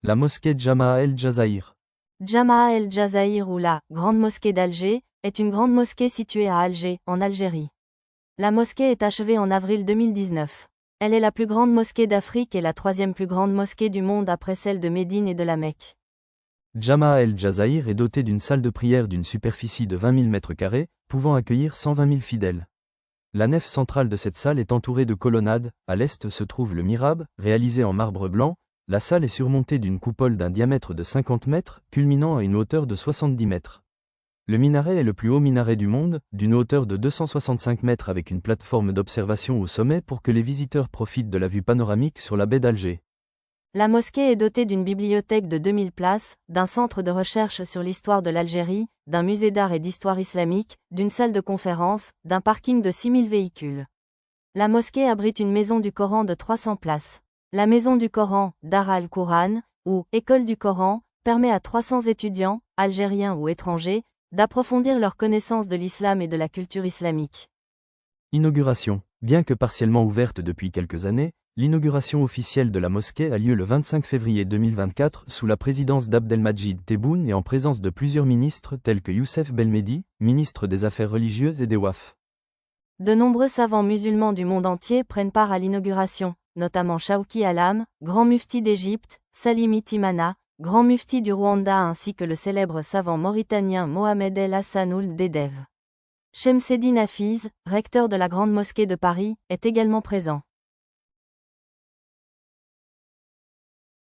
La mosquée Jamaa el-Jazaïr. Jamaa el-Jazaïr ou la Grande Mosquée d'Alger est une grande mosquée située à Alger, en Algérie. La mosquée est achevée en avril 2019. Elle est la plus grande mosquée d'Afrique et la troisième plus grande mosquée du monde après celle de Médine et de la Mecque. Jamaa el-Jazaïr est dotée d'une salle de prière d'une superficie de 20 000 m², pouvant accueillir 120 000 fidèles. La nef centrale de cette salle est entourée de colonnades, à l'est se trouve le mihrab, réalisé en marbre blanc. La salle est surmontée d'une coupole d'un diamètre de 50 mètres, culminant à une hauteur de 70 mètres. Le minaret est le plus haut minaret du monde, d'une hauteur de 265 mètres avec une plateforme d'observation au sommet pour que les visiteurs profitent de la vue panoramique sur la baie d'Alger. La mosquée est dotée d'une bibliothèque de 2000 places, d'un centre de recherche sur l'histoire de l'Algérie, d'un musée d'art et d'histoire islamique, d'une salle de conférence, d'un parking de 6000 véhicules. La mosquée abrite une maison du Coran de 300 places. La maison du Coran, Dar al-Quran, ou École du Coran, permet à 300 étudiants, algériens ou étrangers, d'approfondir leur connaissance de l'islam et de la culture islamique. Inauguration. Bien que partiellement ouverte depuis quelques années, l'inauguration officielle de la mosquée a lieu le 25 février 2024 sous la présidence d'Abdelmajid Tebboune et en présence de plusieurs ministres tels que Youssef Belmehdi, ministre des Affaires religieuses et des Waqf. De nombreux savants musulmans du monde entier prennent part à l'inauguration, notamment Shawki Alam, grand mufti d'Égypte, Salimi Timana, grand mufti du Rwanda ainsi que le célèbre savant mauritanien Mohamed El Hassanoul Dedev. Shemseddine Hafiz, recteur de la Grande Mosquée de Paris, est également présent.